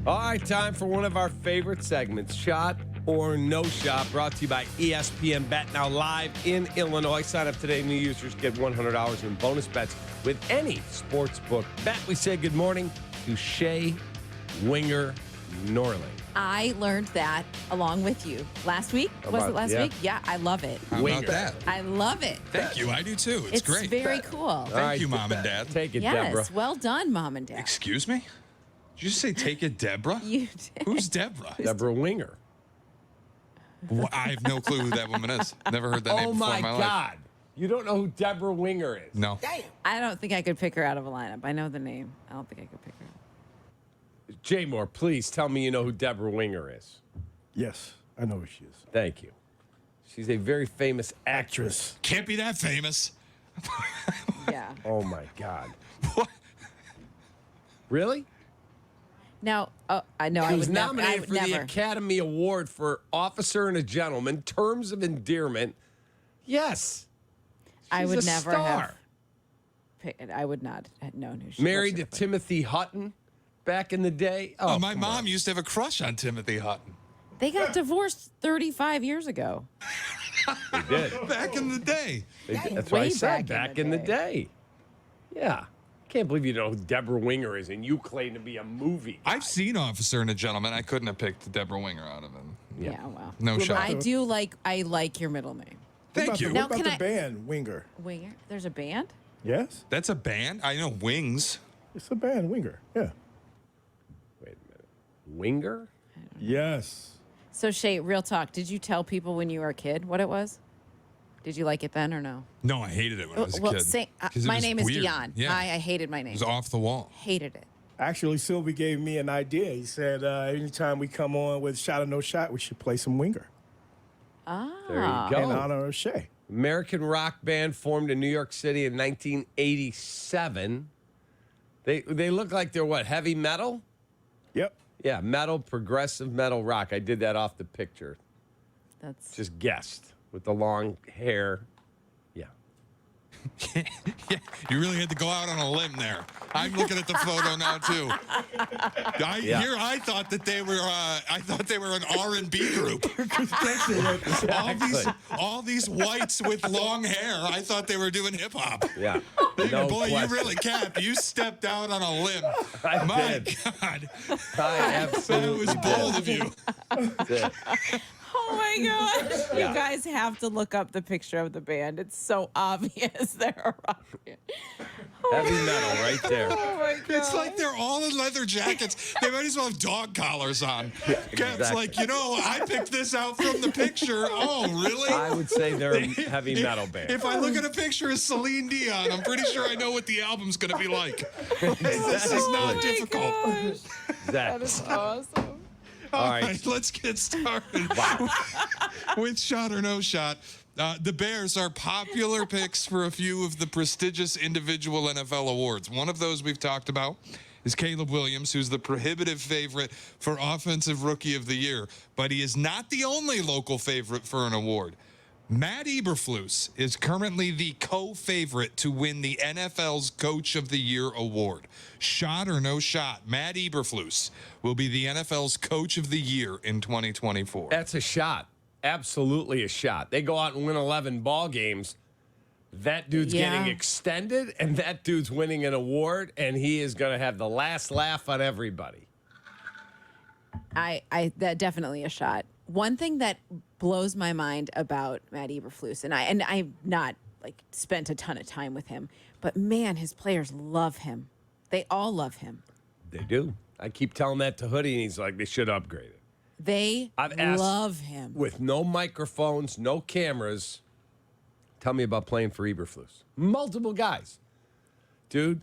All right, time for one of our favorite segments, Shot or No Shot, brought to you by ESPN Bet. Now live in Illinois. Sign up today. New users get $100 in bonus bets with any sportsbook bet. We say good morning to Shay Winger Norling. I learned that along with you last week. Was it last week? Yeah, I love it. How about that? I love it. Thank you. I do too. It's great. It's very cool. Thank you, Mom and Dad. Take it, Yes, Deborah. well done, Mom and Dad. Excuse me? Did you just say take it, Deborah? You did. Who's Deborah? Deborah Winger. Well, I have no clue who that woman is. Never heard that name Oh, before my in my life. God. You don't know who Deborah Winger is? No. I don't think I could pick her out of a lineup. I know the name. I don't think I could pick her out. Jay Moore, please tell me you know who Deborah Winger is. Yes, I know who she is. Thank you. She's a very famous actress. Can't be that famous. Yeah. Oh, my God. What? Really? Now, I know She I was would nominated for the never. Academy Award for Officer and a Gentleman, Terms of Endearment. Yes. I She's would a never star. have picked. I would not have known who she Married to was. Timothy Hutton back in the day. Oh, my come mom on. used to have a crush on Timothy Hutton. They got divorced 35 years ago. They did. Back in the day. That's what I Way said, back back in the day. Yeah. Can't believe you know who Deborah Winger is, and you claim to be a movie guy. I've seen Officer and a Gentleman. I couldn't have picked Deborah Winger out of him. Yeah, well. No shot. I like your middle name. Thank you. What Now, about can the I- band, Winger? Winger. There's a band? Yes? That's a band? I know Wings. It's a band, Winger. Yeah. Wait a minute. Winger? Yes. So, Shay, real talk. Did you tell people when you were a kid what it was? Did you like it then or no? No, I hated it when I was a kid. 'Cause it my was name is weird. Dion. Yeah. I hated my name. It was off the wall. Hated it. Actually, Sylvie gave me an idea. He said, anytime we come on with Shot or No Shot, we should play some Winger There you in go. honor of Shay. American rock band formed in New York City in 1987. They look like they're what, heavy metal? Yep. Yeah, metal, progressive metal rock. I did that off the picture. That's Just guessed with the long hair. Yeah. Yeah, you really had to go out on a limb there. I'm looking at the photo now too. I thought that they were. I thought they were an R&B group. all these whites with long hair. I thought they were doing hip hop. Yeah. No Boy, question. you really, Cap. You stepped out on a limb. I My did. God, I that absolutely was did. bold of you. That's it. Oh my gosh. Yeah. You guys have to look up the picture of the band. It's so obvious they're a rock band. Heavy metal right there. Oh my god. It's like they're all in leather jackets. They might as well have dog collars on. Cap's like, I picked this out from the picture. Oh, really? I would say they're a heavy metal band. If I look at a picture of Celine Dion, I'm pretty sure I know what the album's going to be like. This is not difficult. That That's awesome. All right. right, let's get started with Shot or No Shot. The Bears are popular picks for a few of the prestigious individual NFL awards. One of those we've talked about is Caleb Williams, who's the prohibitive favorite for Offensive Rookie of the Year. But he is not the only local favorite for an award. Matt Eberflus is currently the co-favorite to win the NFL's Coach of the Year award. Shot or no shot, Matt Eberflus will be the NFL's Coach of the Year in 2024. That's a shot. Absolutely a shot. They go out and win 11 ball games. That dude's getting extended, and that dude's winning an award, and he is going to have the last laugh on everybody. That definitely a shot. One thing that blows my mind about Matt Eberflus, and I've not like spent a ton of time with him, but man, his players love him. They all love him. They do. I keep telling that to Hoodie, and he's like, they should upgrade it. They I've asked love him. with no microphones, no cameras. Tell me about playing for Eberflus. Multiple guys. Dude,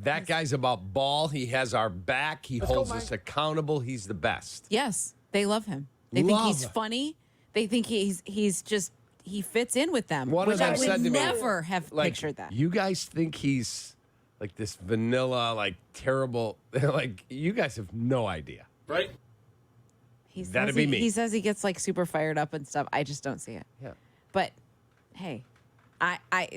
that guy's about ball. He has our back. He holds us accountable. He's the best. Yes, they love him. They think he's funny. They think he fits in with them, One of which I them said would to me, never have like, pictured that. You guys think he's like this vanilla, like terrible, like you guys have no idea. Right? That'd be me. He says he gets like super fired up and stuff. I just don't see it. Yeah. But hey,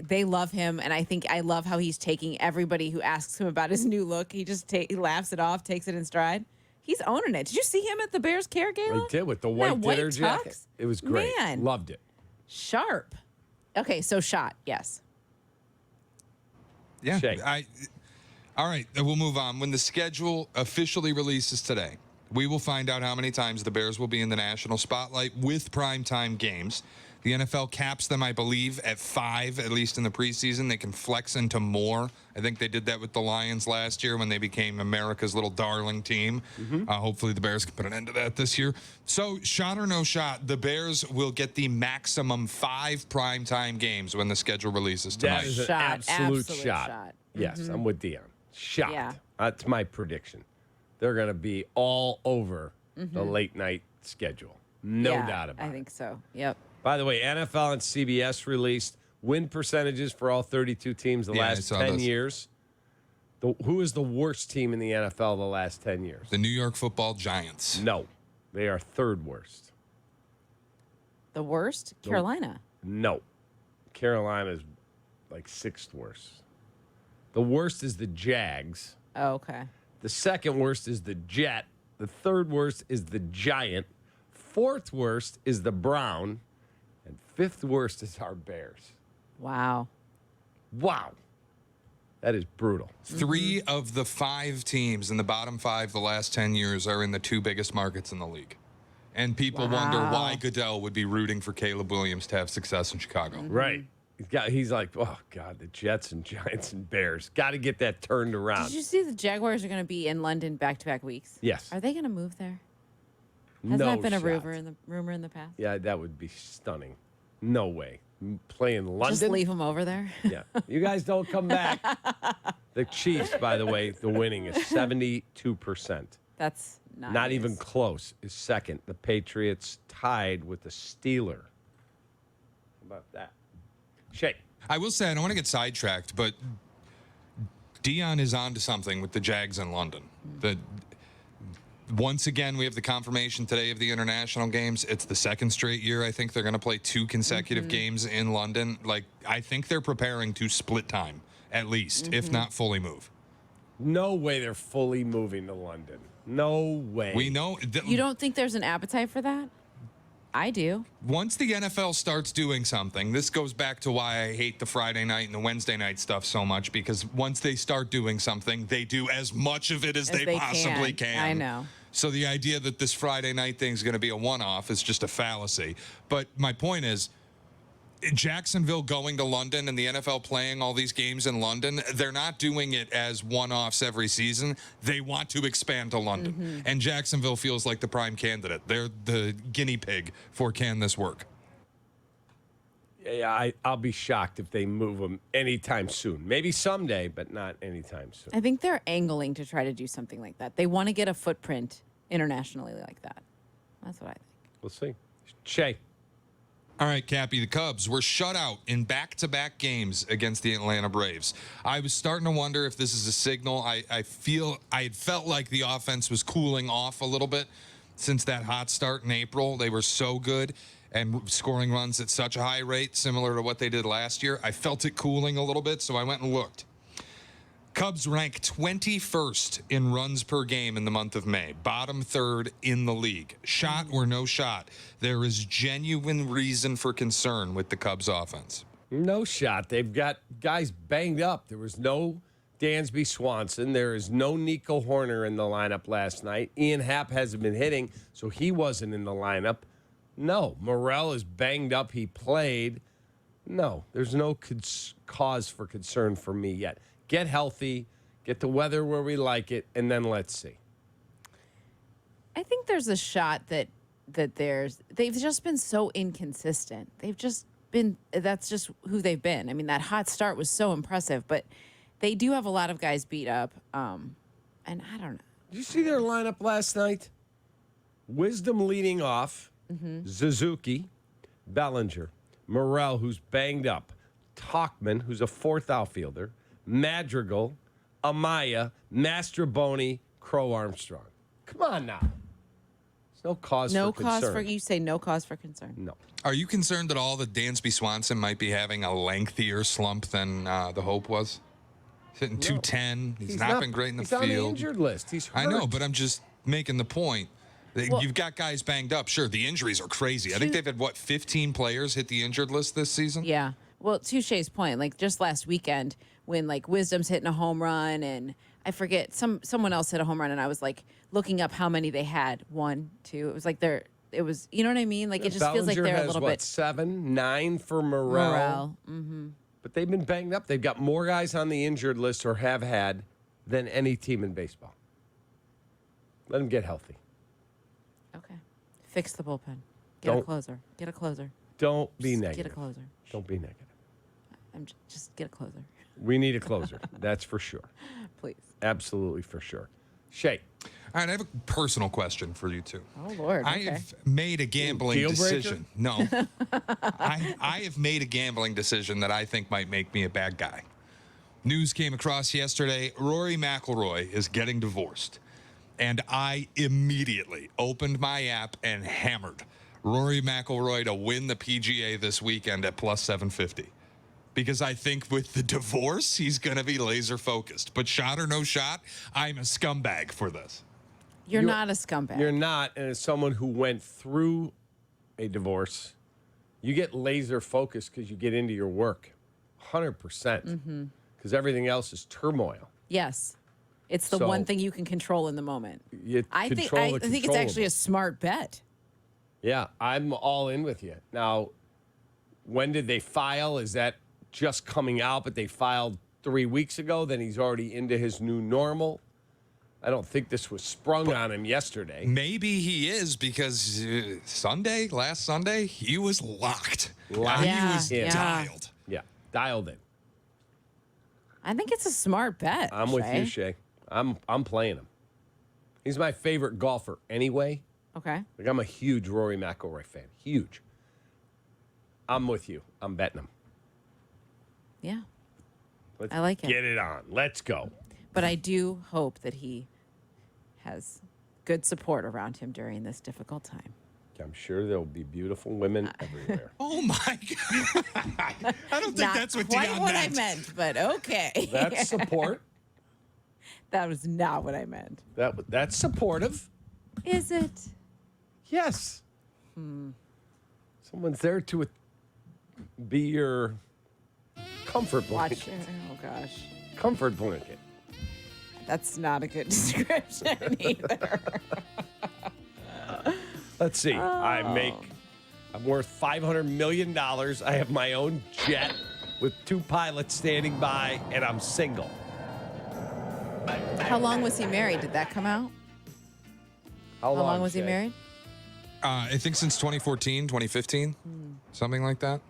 they love him, and I love how he's taking everybody who asks him about his new look. He just he laughs it off, takes it in stride. He's owning it. Did you see him at the Bears Care Gala? I did with the That white dinner jacket. tux? It was great. Man. Loved it. Sharp. Okay, so shot. Yes. Yeah. Shay. All right, we'll move on. When the schedule officially releases today, we will find out how many times the Bears will be in the national spotlight with primetime games. The NFL caps them, I believe, at 5, at least in the preseason. They can flex into more. I think they did that with the Lions last year when they became America's little darling team. Hopefully the Bears can put an end to that this year. So, shot or no shot, the Bears will get the maximum 5 primetime games when the schedule releases tonight. That is an Shot. absolute Absolute shot. shot. Yes, I'm with Dion. Shot. Yeah. That's my prediction. They're going to be all over the late night schedule. No Yeah, doubt about it. I think so. Yep. By the way, NFL and CBS released win percentages for all 32 teams the Yeah, I last saw 10 those. years. Who is the worst team in the NFL the last 10 years? The New York Football Giants. No, they are third worst. The worst? Carolina. No, Carolina's like sixth worst. The worst is the Jags. Oh, okay. The second worst is the Jet. The third worst is the Giant. Fourth worst is the Brown. And fifth worst is our Bears. Wow. Wow. That is brutal. 3 of the 5 teams in the bottom 5 the last 10 years are in the 2 biggest markets in the league. And people wonder why Goodell would be rooting for Caleb Williams to have success in Chicago. Right. He's like, oh, God, the Jets and Giants and Bears. Got to get that turned around. Did you see the Jaguars are going to be in London back-to-back weeks? Yes. Are they going to move there? Has No that been a shot. rumor in the past? Yeah, that would be stunning. No way. Play in London? Just leave them over there? Yeah. You guys don't come back. The Chiefs, by the way, the winning is 72%. That's nice. Not even close is second. The Patriots tied with the Steelers. How about that? Shay. I will say, I don't want to get sidetracked, but Dion is on to something with the Jags in London. Once again, we have the confirmation today of the international games. It's the second straight year. I think they're going to play 2 consecutive games in London. Like, I think they're preparing to split time, at least, if not fully move. No way they're fully moving to London. No way. We know. You don't think there's an appetite for that? I do. Once the NFL starts doing something, this goes back to why I hate the Friday night and the Wednesday night stuff so much, because once they start doing something, they do as much of it as they possibly can. I know. So the idea that this Friday night thing is going to be a one-off is just a fallacy. But my point is, Jacksonville going to London and the NFL playing all these games in London, they're not doing it as one-offs every season. They want to expand to London. And Jacksonville feels like the prime candidate. They're the guinea pig for can this work. Yeah, I'll be shocked if they move them anytime soon. Maybe someday, but not anytime soon. I think they're angling to try to do something like that. They want to get a footprint internationally like that. That's what I think. We'll see. Shay. All right, Cappy, the Cubs were shut out in back-to-back games against the Atlanta Braves. I was starting to wonder if this is a signal. I had felt like the offense was cooling off a little bit since that hot start in April. They were so good and scoring runs at such a high rate, similar to what they did last year. I felt it cooling a little bit, so I went and looked. Cubs rank 21st in runs per game in the month of May, bottom third in the league. Shot or no shot, there is genuine reason for concern with the Cubs offense. No shot. They've got guys banged up. There was no Dansby Swanson. There is no Nico Horner in the lineup last night. Ian Happ hasn't been hitting, so he wasn't in the lineup. No, Morel is banged up. He played. No, there's no cause for concern for me yet. Get healthy, get the weather where we like it, and then let's see. I think there's a shot that they've just been so inconsistent. That's just who they've been. I mean, that hot start was so impressive, but they do have a lot of guys beat up. And I don't know. Did you see their lineup last night? Wisdom leading off, Suzuki, Bellinger, Morel, who's banged up, Talkman, who's a fourth outfielder, Madrigal, Amaya, Mastroboni, Crow Armstrong. Come on now. There's no cause for concern. You say no cause for concern. No. Are you concerned at all that Dansby Swanson might be having a lengthier slump than the hope was? He's hitting 210. He's not been great in the field. He's on the injured list. He's hurt. I know, but I'm just making the point. You've got guys banged up. Sure, the injuries are crazy. I think they've had, 15 players hit the injured list this season? Yeah. Well, to Shay's point, like just last weekend when like Wisdom's hitting a home run and I forget someone else hit a home run and I was like looking up how many they had. 1, 2. It was like it was, you know what I mean? Like it just feels like Bellinger they're a has, little bit 7, 9 for Morel. morale. Mm-hmm. But they've been banged up. They've got more guys on the injured list or have had than any team in baseball. Let them get healthy. Okay. Fix the bullpen. Get a closer. Get a closer. Don't be Just negative. Get a closer. Don't be negative. Just get a closer, We need a closer. That's for sure. please. Absolutely for sure. Shay. All right, I have a personal question for you two. Oh Lord. I Okay. have made a gambling Deal breaker? decision. No. I have made a gambling decision that I think might make me a bad guy. News came across yesterday. Rory McIlroy is getting divorced. And I immediately opened my app and hammered Rory McIlroy to win the PGA this weekend at plus 750. Because I think with the divorce, he's going to be laser focused. But shot or no shot, I'm a scumbag for this. You're not a scumbag. You're not. And as someone who went through a divorce, you get laser focused because you get into your work 100%. Because everything else is turmoil. Yes. It's the So- one thing you can control in the moment. You I think control the it's actually controllables. a smart bet. Yeah, I'm all in with you. Now, when did they file? Is that just coming out, but they filed 3 weeks ago? Then he's already into his new normal. I don't think this was sprung on him yesterday. Maybe he is because last Sunday, he was locked. Locked He Yeah, was yeah. dialed. Yeah, dialed in. I think it's a smart bet. I'm with you, Shay. I'm playing him. He's my favorite golfer anyway. Okay. Like I'm a huge Rory McIlroy fan. Huge. I'm with you. I'm betting him. Yeah. Let's I like it. Get it on. Let's go. But I do hope that he has good support around him during this difficult time. I'm sure there'll be beautiful women everywhere. Oh, my God. I don't think Not that's what quite Dion what meant. I meant, but okay. That's support. That was not what I meant. That's supportive. Is it? Yes. Someone's there to be your comfort blanket. Watch. Oh gosh. Comfort blanket. That's not a good description either. Let's see. I'm worth $500 million. I have my own jet with 2 pilots standing by, and I'm single. How long was he married? Did that come out? How How long was Shay? he married? I think since 2014, 2015, something like that.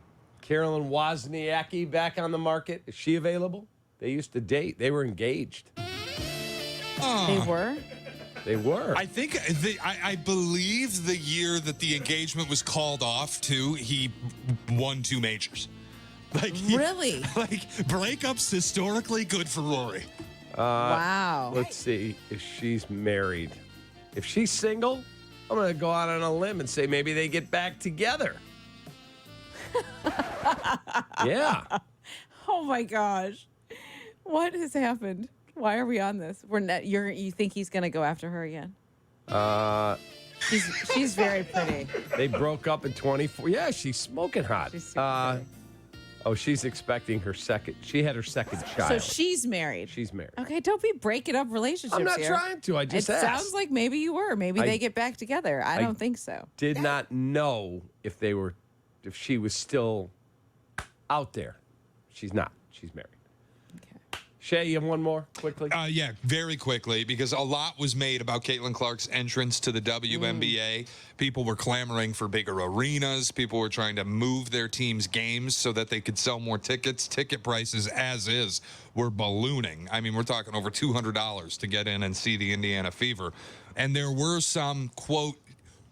Carolyn Wozniacki back on the market. Is she available? They used to date. They were engaged. They were? They were. I think I believe the year that the engagement was called off too, he won 2 majors. Really? Like breakups historically good for Rory. Wow. Let's see if she's married. If she's single, I'm going to go out on a limb and say maybe they get back together. Yeah. Oh my gosh. What has happened? Why are we on this? We're not you think he's gonna go after her again? She's very pretty. They broke up in 24. Yeah, she's smoking hot. She's super pretty. Oh, she's expecting her second. She had her second child. So she's married. She's married. Okay, don't be breaking up relationships I'm not here. trying to. I just It asked. sounds like maybe you were. Maybe they get back together. I don't think so. Did not know if she was still out there. She's not. She's married. Okay. Shay, you have one more quickly? Yeah, very quickly, because a lot was made about Caitlyn Clark's entrance to the WNBA. People were clamoring for bigger arenas. People were trying to move their team's games so that they could sell more tickets. Ticket prices, as is, were ballooning. I mean, we're talking over $200 to get in and see the Indiana Fever. And there were some, quote,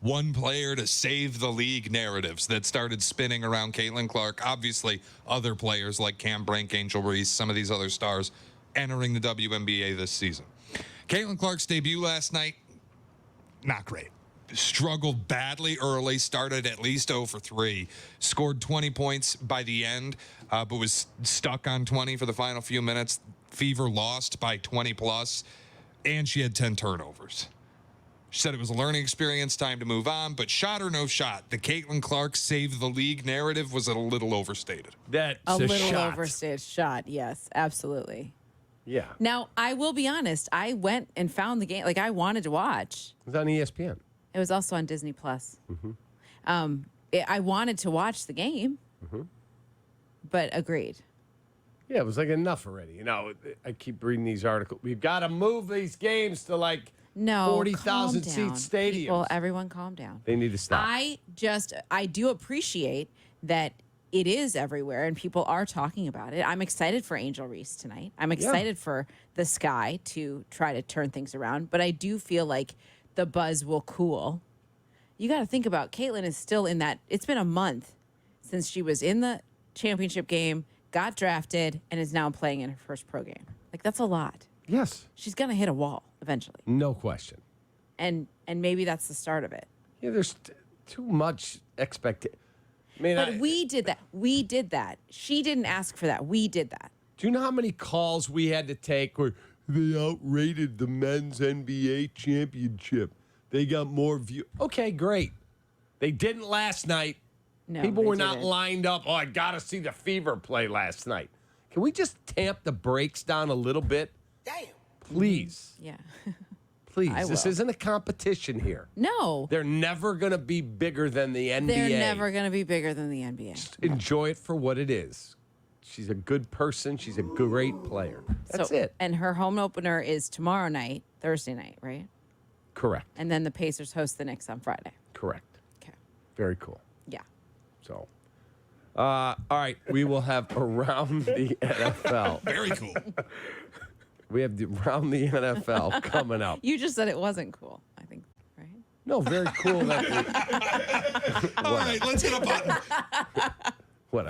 one player to save the league narratives that started spinning around Caitlyn Clark. Obviously, other players like Cam Brink, Angel Reese, some of these other stars entering the WNBA this season. Caitlyn Clark's debut last night, not great. Struggled badly early, started at least 0 for 3, scored 20 points by the end, but was stuck on 20 for the final few minutes. Fever lost by 20 plus, and she had 10 turnovers. She said it was a learning experience, time to move on. But shot or no shot, the Caitlyn Clark save the league narrative was a little overstated. That's A little shot. overstated shot. Yes, absolutely. Yeah. Now, I will be honest. I went and found the game. Like, I wanted to watch. It was on ESPN. It was also on Disney Plus. I wanted to watch the game, but agreed. Yeah, it was like enough already. You know, I keep reading these articles. We've got to move these games to like No, 40,000 seat calm down. stadiums. People, everyone calm down. They need to stop. I do appreciate that it is everywhere and people are talking about it. I'm excited for Angel Reese tonight. I'm excited for the Sky to try to turn things around, but I do feel like the buzz will cool. You got to think about Caitlyn is still in that. It's been a month since she was in the championship game, got drafted, and is now playing in her first pro game. Like, that's a lot. Yes. She's going to hit a wall eventually. No question. And maybe that's the start of it. Yeah, there's too much expectation. I mean, But we did that. We did that. She didn't ask for that. We did that. do you know how many calls we had to take where they outrated the men's NBA championship? They got more view. Okay, great. They didn't last night. No, People they were not didn't. lined up. Oh, I got to see the Fever play last night. Can we just tamp the brakes down a little bit? Damn. Please. Yeah. Please. I This will. isn't a competition here. No. They're never going to be bigger than the NBA. They're never going to be bigger than the NBA. Enjoy it for what it is. She's a good person. She's a great player. That's So- it. And her home opener is tomorrow night, Thursday night, right? Correct. And then the Pacers host the Knicks on Friday. Correct. Okay. Very cool. Yeah. So, all right, we will have Around the NFL. Very cool. We have the Around the NFL coming up. You just said it wasn't cool, I think, right? No, very cool. That All right, let's hit a button.